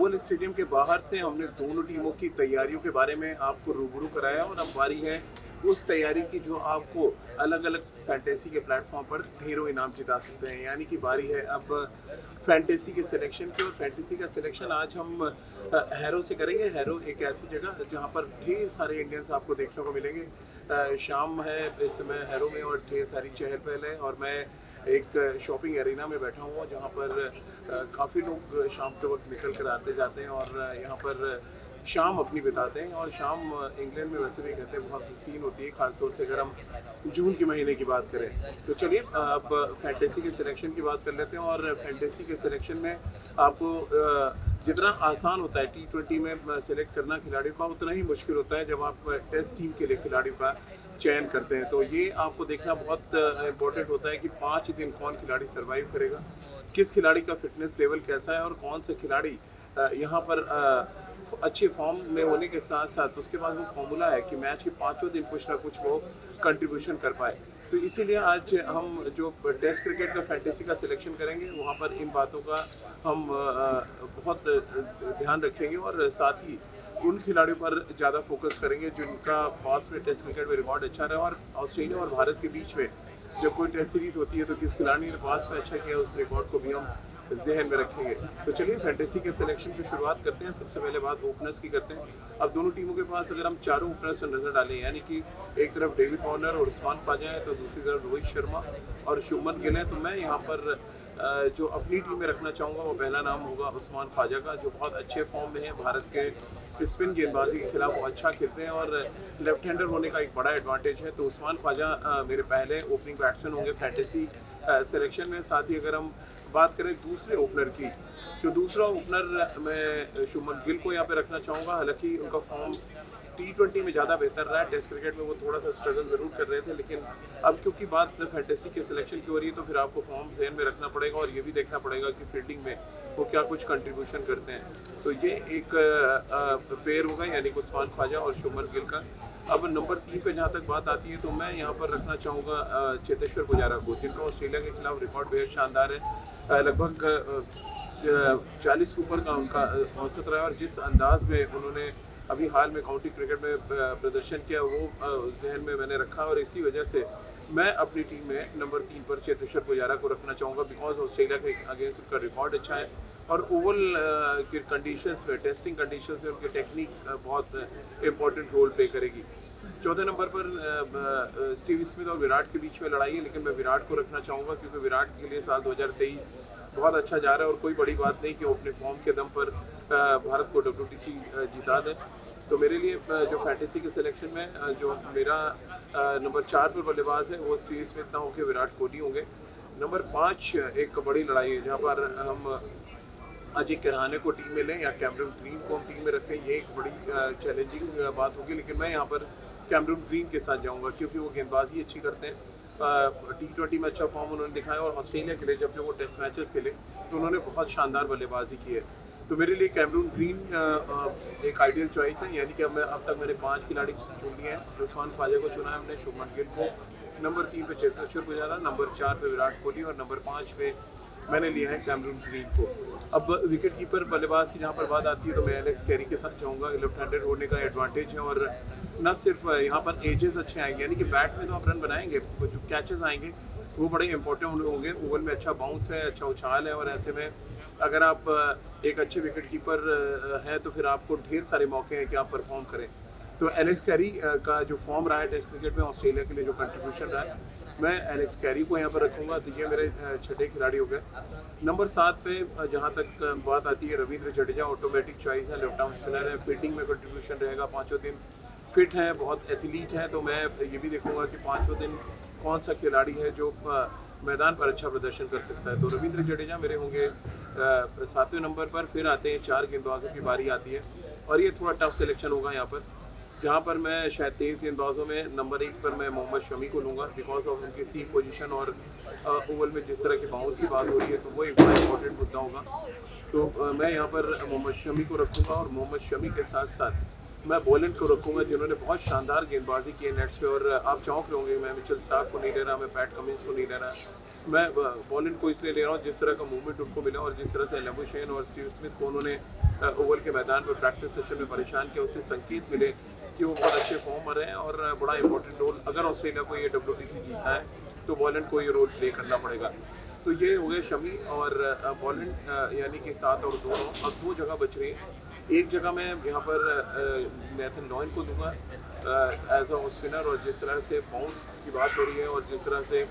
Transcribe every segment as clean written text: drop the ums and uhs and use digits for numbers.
Oval stadium के बाहर से हमने दोनों टीमों की तैयारियों के बारे में आपको रूबरू कराया और अब बारी है उस तैयारी की जो आपको अलग अलग फैंटेसी के प्लेटफॉर्म पर ढेरों इनाम जिता सकते हैं। यानी कि बारी है अब फैंटेसी के सिलेक्शन की, और फैंटेसी का सिलेक्शन आज हम हैरो से करेंगे। हैरो एक ऐसी जगह जहाँ पर ढेर सारे इंडियंस आपको देखने को मिलेंगे। शाम है इस समय हैरो में और ढेर सारी चहल पहल है, और मैं एक शॉपिंग एरिना में बैठा हुआ जहाँ पर काफ़ी लोग शाम के वक्त निकल कर आते जाते हैं और यहाँ पर शाम अपनी बिताते हैं। और शाम इंग्लैंड में वैसे भी कहते हैं बहुत हसीन होती है, खासतौर से अगर हम जून के महीने की बात करें। तो चलिए अब फैंटेसी के सिलेक्शन की बात कर लेते हैं। और फैंटेसी के सिलेक्शन में आपको जितना आसान होता है T20 में सेलेक्ट करना खिलाड़ियों का, उतना ही मुश्किल होता है जब आप टेस्ट टीम के लिए खिलाड़ियों का चयन करते हैं। तो ये आपको देखना बहुत इम्पोर्टेंट होता है कि 5 दिन कौन खिलाड़ी सर्वाइव करेगा, किस खिलाड़ी का फिटनेस लेवल कैसा है, और कौन सा खिलाड़ी यहाँ पर अच्छे फॉर्म में होने के साथ साथ उसके बाद वो फॉर्मूला है कि मैच के 5 दिन कुछ ना कुछ वो कंट्रीब्यूशन कर पाए। तो इसीलिए आज हम जो टेस्ट क्रिकेट का फैंटेसी का सिलेक्शन करेंगे वहाँ पर इन बातों का हम बहुत ध्यान रखेंगे, और साथ ही उन खिलाड़ियों पर ज़्यादा फोकस करेंगे जिनका पास में टेस्ट क्रिकेट में रिकॉर्ड अच्छा रहा। और ऑस्ट्रेलिया और भारत के बीच में जब कोई टेस्ट सीरीज होती है तो किस खिलाड़ी ने पास में अच्छा किया उस रिकॉर्ड को भी हम जहन में रखेंगे। तो चलिए फैंटेसी के सिलेक्शन की शुरुआत करते हैं। सबसे पहले बात ओपनर्स की करते हैं। अब दोनों टीमों के पास अगर हम चारों ओपनर्स पर नजर डालें, यानी कि एक तरफ डेविड वार्नर और उस्मान ख्वाजा है, तो दूसरी तरफ रोहित शर्मा और शुभमन गिल है, तो मैं यहाँ पर जो अपनी टीम में रखना चाहूँगा वो पहला नाम होगा उस्मान ख्वाजा का, जो बहुत अच्छे फॉर्म में है। भारत के स्पिन गेंदबाजी के खिलाफ वो अच्छा खेलते हैं और लेफ्ट हैंडर होने का एक बड़ा एडवांटेज है। तो उस्मान ख्वाजा मेरे पहले ओपनिंग बैट्समैन होंगे फैंटेसी सिलेक्शन में। साथ ही अगर हम बात करें दूसरे ओपनर की, तो दूसरा ओपनर मैं शुभमन गिल को यहाँ पे रखना चाहूँगा। हालांकि उनका फॉर्म T20 में ज़्यादा बेहतर रहा है, टेस्ट क्रिकेट में वो थोड़ा सा स्ट्रगल ज़रूर कर रहे थे, लेकिन अब क्योंकि बात फैंटेसी के सिलेक्शन की हो रही है तो फिर आपको फॉर्म ध्यान में रखना पड़ेगा और ये भी देखना पड़ेगा कि फील्डिंग में वो क्या कुछ कंट्रीब्यूशन करते हैं। तो ये एक पेयर होगा, यानी कि उस्मान ख्वाजा और शुभमन गिल का। अब नंबर 3 पे जहाँ तक बात आती है तो मैं यहाँ पर रखना चाहूँगा चेतेश्वर पुजारा को, जिनका ऑस्ट्रेलिया के खिलाफ रिकॉर्ड बेहद शानदार है। लगभग 40 के ऊपर का उनका औसत रहा है, और जिस अंदाज में उन्होंने अभी हाल में काउंटी क्रिकेट में प्रदर्शन किया वो जहन में मैंने रखा, और इसी वजह से मैं अपनी टीम में नंबर 3 पर चेतेश्वर पुजारा को रखना चाहूँगा। बिकॉज ऑस्ट्रेलिया के अगेंस्ट उनका रिकॉर्ड अच्छा है और ओवल के कंडीशंस में, टेस्टिंग कंडीशंस में उनकी टेक्निक बहुत इंपॉर्टेंट रोल प्ले करेगी। चौथे नंबर पर स्टीव स्मिथ और विराट के बीच में लड़ाई है, लेकिन मैं विराट को रखना चाहूँगा क्योंकि विराट के लिए साल 2023 बहुत अच्छा जा रहा है और कोई बड़ी बात नहीं कि वो अपने फॉर्म के दम पर भारत को WTC जिता दें। तो मेरे लिए जो फैंटेसी के सिलेक्शन में जो मेरा नंबर 4 पर बल्लेबाज है वो स्टीव स्मिथ ना होकर विराट कोहली होंगे। नंबर 5 एक बड़ी लड़ाई है जहाँ पर हम अजिंक्य रहाणे को टीम में लें या कैमरून ग्रीन को हम टीम में रखें, ये एक बड़ी चैलेंजिंग बात होगी, लेकिन मैं यहाँ पर कैमरून ग्रीन के साथ जाऊँगा क्योंकि वो गेंदबाजी अच्छी करते हैं। T20 में अच्छा फॉर्म उन्होंने दिखाया और ऑस्ट्रेलिया के लिए जब वो टेस्ट मैचेस खेले तो उन्होंने बहुत शानदार बल्लेबाजी की है। तो मेरे लिए कैमरून ग्रीन एक आइडियल चॉइस है, यानी कि अब तक मैंने 5 खिलाड़ी चुन लिए हैं। उस्मान ख्वाजा को चुना है हमने, शुभमन गिल को, नंबर 3 पे चेतेश्वर पुजारा, नंबर 4 पे विराट कोहली और नंबर 5 पे मैंने लिया है कैमरून ग्रीन को। अब विकेट कीपर बल्लेबाज की जहाँ पर बात आती है तो मैं एलेक्स कैरी के साथ जाऊँगा। लेफ्ट हैंडेड होने का एडवांटेज है और न सिर्फ यहाँ पर एजेस अच्छे आएंगे, यानी कि बैट में तो आप रन बनाएंगे, जो कैचेस आएंगे वो बड़े इंपॉर्टेंट होंगे। ओवल में अच्छा बाउंस है, अच्छा उछाल है, और ऐसे में अगर आप एक अच्छे विकेट कीपर हैं तो फिर आपको ढेर सारे मौके हैं कि आप परफॉर्म करें। तो एलेक्स कैरी का जो फॉर्म रहा है टेस्ट क्रिकेट में ऑस्ट्रेलिया के लिए, जो कंट्रीब्यूशन रहा है, मैं एलेक्स कैरी को यहाँ पर रखूँगा। तो ये मेरे 6ठे खिलाड़ी हो गए। नंबर 7 पे जहाँ तक बात आती है रविंद्र जडेजा, ऑटोमेटिक चॉइस है, लेफ्ट आर्म स्पिनर है, फील्डिंग में कंट्रीब्यूशन रहेगा, 5 दिन फिट है, बहुत एथलीट है। तो मैं ये भी देखूँगा कि 5 दिन कौन सा खिलाड़ी है जो मैदान पर अच्छा प्रदर्शन कर सकता है। तो रविंद्र जडेजा मेरे होंगे 7वें नंबर पर। फिर आते हैं 4 गेंदबाजों की बारी आती है और ये थोड़ा टफ सिलेक्शन होगा यहाँ पर, जहाँ पर मैं शायद 23 गेंदबाजों में नंबर 1 पर मैं मोहम्मद शमी को लूँगा बिकॉज ऑफ उनकी सीम पोजीशन और ओवल में जिस तरह की बाउंस की बात हो रही है तो वो एक बड़ा इंपॉर्टेंट मुद्दा होगा। तो मैं यहाँ पर मोहम्मद शमी को रखूँगा और मोहम्मद शमी के साथ साथ मैं बॉलैंड को रखूँगा जिन्होंने बहुत शानदार गेंदबाजी की है नेट्स पे, और आप चौंक रहे होंगे मैं मिचेल स्टार्क को नहीं ले रहा, मैं पैट कमिंस को नहीं ले रहा, मैं बॉलैंड को इसलिए ले रहा हूँ जिस तरह का मूवमेंट उनको मिला और जिस तरह से लेबुशेन और स्टीव स्मिथ को उन्होंने ओवल के मैदान पर प्रैक्टिस सेशन में परेशान किया, उससे संकेत मिले कि वो बहुत अच्छे फॉर्म में रहे हैं और बड़ा इंपॉर्टेंट रोल, अगर ऑस्ट्रेलिया को ये WTC जीतना है तो बॉलैंड को ये रोल प्ले करना पड़ेगा। तो ये हो गए शमी और बॉलैंड यानी कि 7 और 2, अब 2 जगह बच रही है। एक जगह मैं यहाँ पर नेथन लॉयन को दूंगा एज अ स्पिनर, और जिस तरह से बाउंस की बात हो रही है और जिस तरह से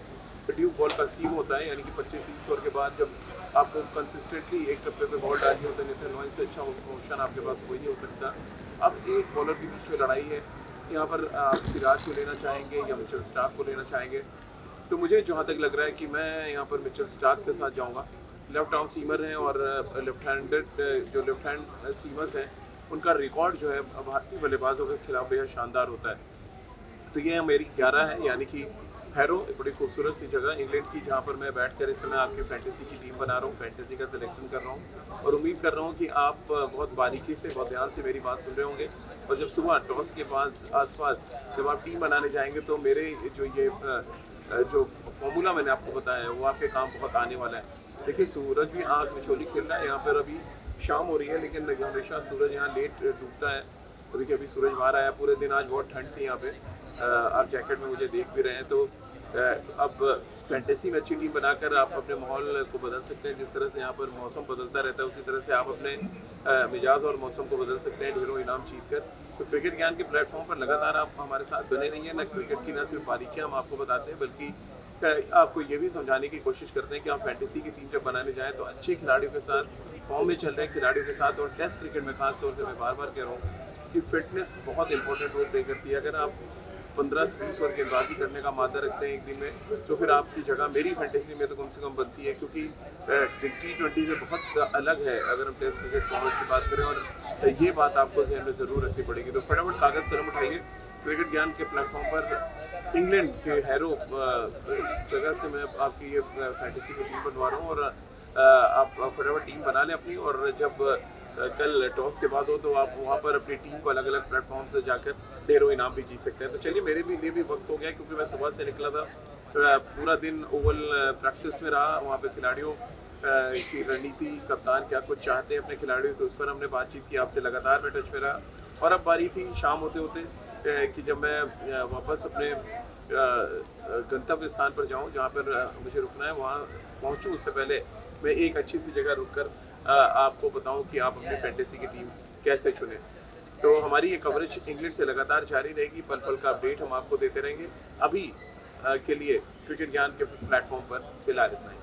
ड्यूब बॉल का सीम होता है, यानी कि 25-30 ओवर के बाद जब आपको कंसिस्टेंटली एक टप्पे पे बॉल डालनी होता है, नेथन लॉयन से अच्छा ऑप्शन आपके पास कोई नहीं हो सकता। अब एक बॉलर के बीच में लड़ाई है, यहाँ पर आप सिराज को लेना चाहेंगे या मिचेल स्टार्क को लेना चाहेंगे, तो मुझे जहाँ तक लग रहा है कि मैं यहाँ पर मिचेल स्टार्क के साथ जाऊँगा। लेफ्ट आर्म सीमर हैं और लेफ्ट हैंड सीमर्स हैं, उनका रिकॉर्ड जो है भारतीय बल्लेबाजों के खिलाफ बेहद शानदार होता है। तो ये मेरी 11 है, यानी कि हैरो बड़ी खूबसूरत सी जगह इंग्लैंड की, जहाँ पर मैं बैठकर इस समय आपकी फैंटेसी की टीम बना रहा हूँ, फैंटेसी का सिलेक्शन कर रहा हूँ, और उम्मीद कर रहा हूँ कि आप बहुत बारीकी से, बहुत ध्यान से मेरी बात सुन रहे होंगे। और जब सुबह टॉस के आसपास जब आप टीम बनाने जाएंगे तो मेरे जो फॉर्मूला मैंने आपको बताया है वो आपके काम बहुत आने वाला है। देखिए सूरज भी आग मिचोली खेल रहा है, यहाँ पर अभी शाम हो रही है लेकिन हमेशा सूरज यहाँ लेट डूबता है। तो देखिए अभी सूरज बाहर आया, पूरे दिन आज बहुत ठंड थी यहाँ पे, आप जैकेट में मुझे देख भी रहे हैं। तो अब फैंटेसी में अच्छी टीम बनाकर आप अपने माहौल को बदल सकते हैं। जिस तरह से यहाँ पर मौसम बदलता रहता है उसी तरह से आप अपने मिजाज और मौसम को बदल सकते हैं ढेरों इनाम जीत कर। तो क्रिकेट ज्ञान के प्लेटफॉर्म पर लगातार आप हमारे साथ बने रहिए, न क्रिकेट की न सिर्फ बारीकियाँ हम आपको बताते हैं बल्कि आपको ये भी समझाने की कोशिश करते हैं कि आप फैंटेसी की टीम जब बनाने जाएँ तो अच्छे खिलाड़ियों के साथ, फॉर्म में चल रहे खिलाड़ियों के साथ, और टेस्ट क्रिकेट में खास तौर से मैं बार बार कह रहा हूँ कि फिटनेस बहुत इंपॉर्टेंट रोल प्ले करती है। अगर आप 15 से 20 ओवर गेंदबाजी करने का मादा रखते हैं एक दिन में, तो फिर आपकी जगह मेरी फैंटेसी में तो कम से कम बनती है, क्योंकि T20 से बहुत अलग है अगर हम टेस्ट क्रिकेट फॉर्मेट की बात करें, और ये बात आपको ध्यान में ज़रूर रखनी पड़ेगी। तो फटाफट कागज़ कलम उठाइए, क्रिकेट ज्ञान के प्लेटफॉर्म पर इंग्लैंड के हैरो जगह से मैं आपकी ये फैंटेसी की टीम बनवा रहा हूँ, और आप फटाफट टीम बना लें अपनी, और जब कल टॉस के बाद हो तो आप वहाँ पर अपनी टीम को अलग अलग प्लेटफॉर्म से जाकर ढेरों इनाम भी जीत सकते हैं। तो चलिए मेरे लिए भी वक्त हो गया, क्योंकि मैं सुबह से निकला था, पूरा दिन ओवल प्रैक्टिस में रहा, वहाँ पे खिलाड़ियों की रणनीति, कप्तान क्या कुछ चाहते हैं अपने खिलाड़ियों से, उस पर हमने बातचीत की, आपसे लगातार मैं टच में रहा। और अब बारी थी शाम होते होते कि जब मैं वापस अपने गंतव्य स्थान पर जाऊं जहां पर मुझे रुकना है, वहां पहुंचूं उससे पहले मैं एक अच्छी सी जगह रुककर आपको बताऊं कि आप अपनी फैंटेसी की टीम कैसे चुनें। तो हमारी ये कवरेज इंग्लैंड से लगातार जारी रहेगी, पल पल का अपडेट हम आपको देते रहेंगे। अभी के लिए क्रिकेट ज्ञान के प्लेटफॉर्म पर फिलहाल इतना ही।